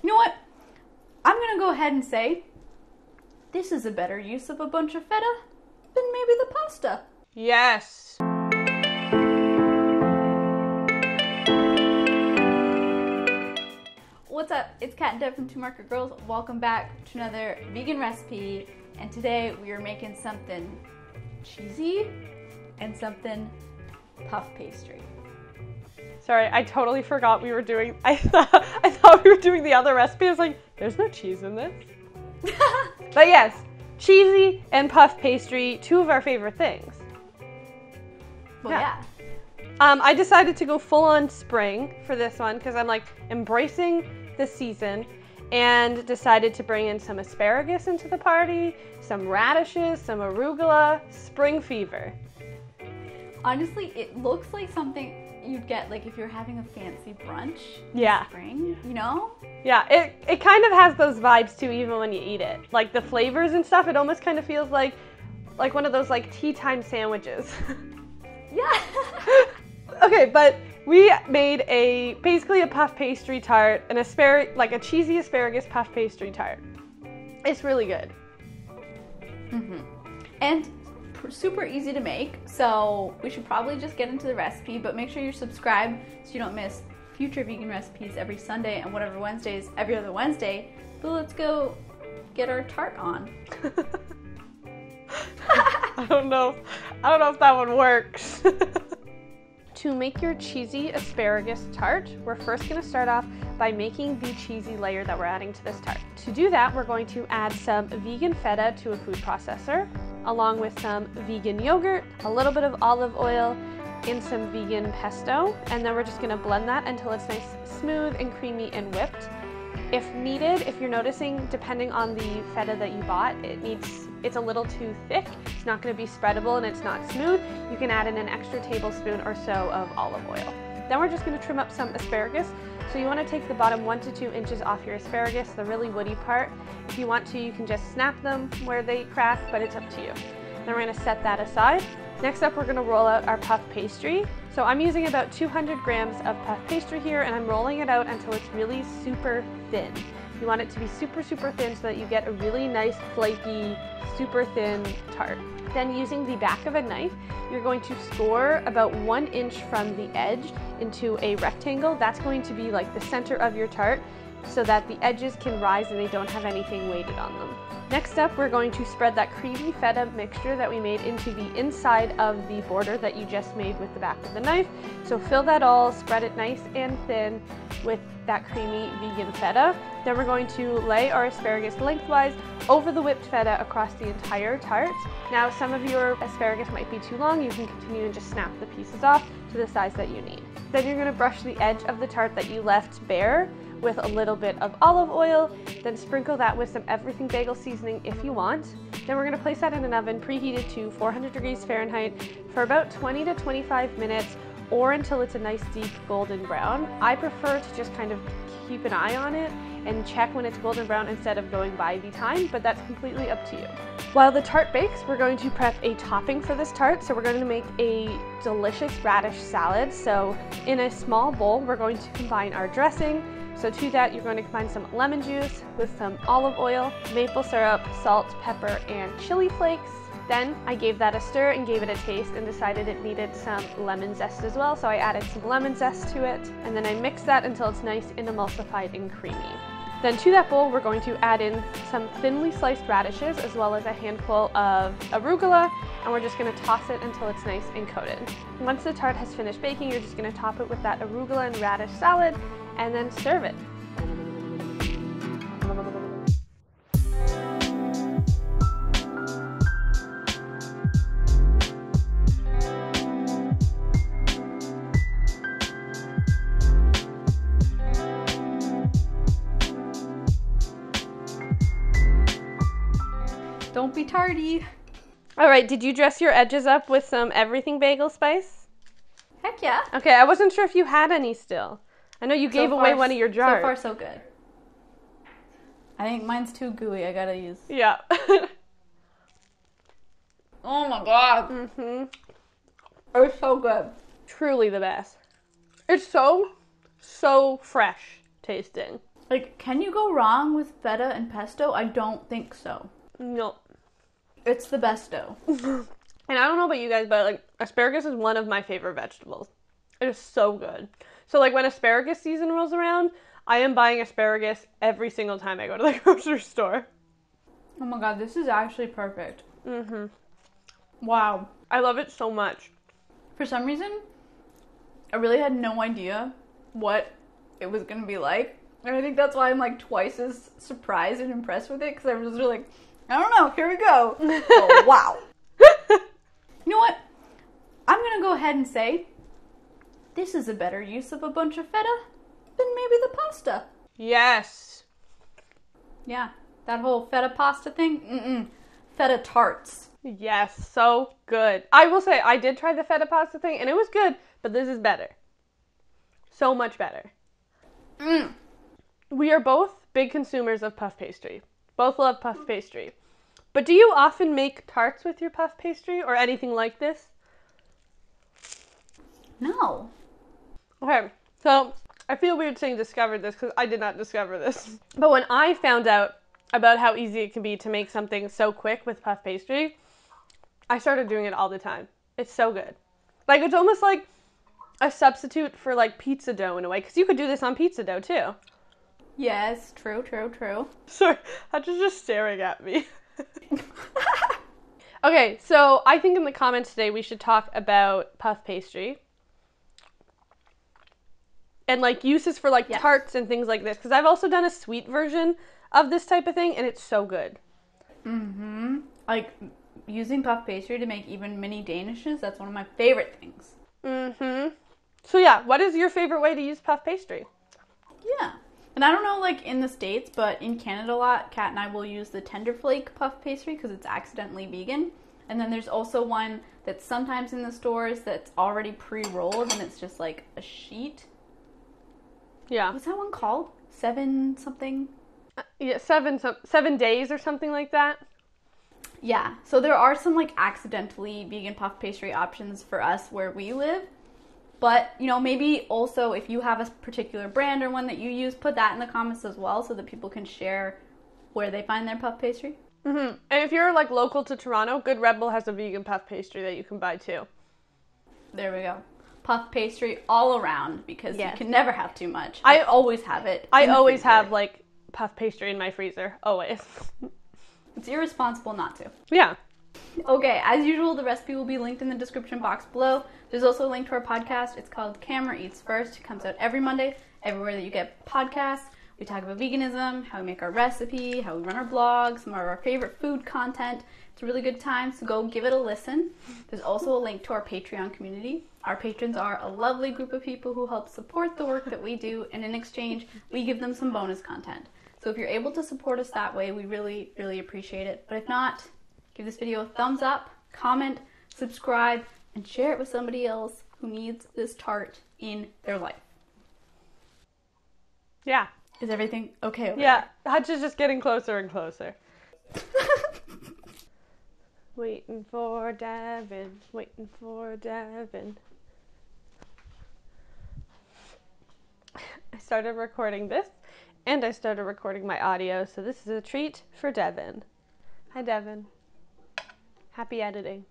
You know what? I'm gonna go ahead and say this is a better use of a bunch of feta than maybe the pasta. Yes. What's up? It's Kat and Deb from Two Market Girls. Welcome back to another vegan recipe. And today we are making something cheesy and something puff pastry. Sorry, I totally forgot we were doing, I thought we were doing the other recipe. I was like, there's no cheese in this. But yes, cheesy and puff pastry, two of our favorite things. Well, yeah. I decided to go full on spring for this one because I'm like embracing the season and decided to bring in some asparagus into the party, some radishes, some arugula, spring fever. Honestly, it looks like something you'd get like if you're having a fancy brunch in spring, you know? Yeah, it kind of has those vibes too, even when you eat it. Like the flavors and stuff, it almost kind of feels like one of those like tea time sandwiches. Yeah. Okay, but we made basically a puff pastry tart, like a cheesy asparagus puff pastry tart. It's really good. And super easy to make, so we should probably just get into the recipe, but make sure you're subscribed so you don't miss future vegan recipes every Sunday and whatever Wednesdays every other Wednesday. But let's go get our tart on. I don't know if that one works. To make your cheesy asparagus tart, we're first going to start off by making the cheesy layer that we're adding to this tart. To do that, we're going to add some vegan feta to a food processor, along with some vegan yogurt, a little bit of olive oil, and some vegan pesto. And then we're just going to blend that until it's nice, smooth, and creamy and whipped. If needed, if you're noticing, depending on the feta that you bought, it's a little too thick. It's not going to be spreadable and it's not smooth. You can add in an extra tablespoon or so of olive oil. Then we're just going to trim up some asparagus. So you want to take the bottom 1 to 2 inches off your asparagus, the really woody part. If you want to, you can just snap them where they crack, but it's up to you. Then we're going to set that aside. Next up, we're going to roll out our puff pastry. So I'm using about 200 grams of puff pastry here, and I'm rolling it out until it's really super thin. You want it to be super, super thin so that you get a really nice, flaky, super thin tart. Then using the back of a knife, you're going to score about 1 inch from the edge into a rectangle. That's going to be like the center of your tart so that the edges can rise and they don't have anything weighted on them. Next up, we're going to spread that creamy feta mixture that we made into the inside of the border that you just made with the back of the knife. So fill that all, spread it nice and thin with that creamy vegan feta. Then we're going to lay our asparagus lengthwise over the whipped feta across the entire tart. Now, some of your asparagus might be too long. You can continue and just snap the pieces off to the size that you need. Then you're going to brush the edge of the tart that you left bare with a little bit of olive oil, then sprinkle that with some everything bagel seasoning if you want. Then we're going to place that in an oven preheated to 400 degrees Fahrenheit for about 20 to 25 minutes or until it's a nice deep golden brown. I prefer to just kind of keep an eye on it and check when it's golden brown instead of going by the time, but that's completely up to you. While the tart bakes, we're going to prep a topping for this tart. So we're going to make a delicious radish salad. So in a small bowl, we're going to combine our dressing. So to that, you're going to combine some lemon juice with some olive oil, maple syrup, salt, pepper, and chili flakes. Then I gave that a stir and gave it a taste and decided it needed some lemon zest as well. So I added some lemon zest to it. And then I mixed that until it's nice and emulsified and creamy. Then to that bowl, we're going to add in some thinly sliced radishes as well as a handful of arugula, and we're just going to toss it until it's nice and coated. Once the tart has finished baking, you're just going to top it with that arugula and radish salad and then serve it. Don't be tardy. All right, did you dress your edges up with some everything bagel spice? Heck yeah. Okay, I wasn't sure if you had any still. I know you gave away one of your jars. So far, so good. I think mine's too gooey. I gotta use. Yeah. Oh my god. Mm-hmm. It's so good. Truly the best. It's so fresh tasting. Like, can you go wrong with feta and pesto? I don't think so. No. It's the best dough. And I don't know about you guys, but like asparagus is one of my favorite vegetables. It is so good. So like when asparagus season rolls around, I am buying asparagus every single time I go to the grocery store. Oh my god, this is actually perfect. Mm-hmm. Wow. I love it so much. For some reason, I really had no idea what it was going to be like. And I think that's why I'm like twice as surprised and impressed with it, because I was really like, I don't know, here we go. Oh, wow. You know what? I'm going to go ahead and say this is a better use of a bunch of feta than maybe the pasta. Yes. Yeah, that whole feta pasta thing, feta tarts. Yes, so good. I will say, I did try the feta pasta thing, and it was good, but this is better. So much better. We are both big consumers of puff pastry. Both love puff pastry. But do you often make tarts with your puff pastry or anything like this? No. Okay, so I feel weird saying discovered this because I did not discover this. But when I found out about how easy it can be to make something so quick with puff pastry, I started doing it all the time. It's so good. Like, it's almost like a substitute for like pizza dough in a way, because you could do this on pizza dough too. Yes, true. Sorry, Hutch is just staring at me. Okay, so I think in the comments today we should talk about puff pastry. And like uses for like tarts and things like this. Because I've also done a sweet version of this type of thing and it's so good. Like using puff pastry to make even mini danishes, that's one of my favorite things. So yeah, what is your favorite way to use puff pastry? Yeah. And I don't know, like, in the States, but in Canada a lot, Kat and I will use the Tender Flake puff pastry because it's accidentally vegan. And then there's also one that's sometimes in the stores that's already pre-rolled and it's just like a sheet. Yeah. What's that one called? 7 something? Yeah, 7 days or something like that. Yeah. So there are some, like, accidentally vegan puff pastry options for us where we live. But, you know, maybe also if you have a particular brand or one that you use, put that in the comments as well so that people can share where they find their puff pastry. And if you're, like, local to Toronto, Good Red Bull has a vegan puff pastry that you can buy, too. There we go. Puff pastry all around because you can never have too much. I always have it. I always have, like, puff pastry in my freezer. Always. It's irresponsible not to. Yeah. Okay, as usual, the recipe will be linked in the description box below. There's also a link to our podcast. It's called Camera Eats First. It comes out every Monday, everywhere that you get podcasts. We talk about veganism, how we make our recipe, how we run our blog, some of our favorite food content. It's a really good time, so go give it a listen. There's also a link to our Patreon community. Our patrons are a lovely group of people who help support the work that we do, and in exchange, we give them some bonus content. So if you're able to support us that way, we really, really appreciate it. But if not, give this video a thumbs up, comment, subscribe, and share it with somebody else who needs this tart in their life. Yeah. Is everything okay over Yeah, Hutch is just getting closer and closer. Waiting for Devin, waiting for Devin. I started recording this, and I started recording my audio, so this is a treat for Devin. Hi, Devin. Happy editing.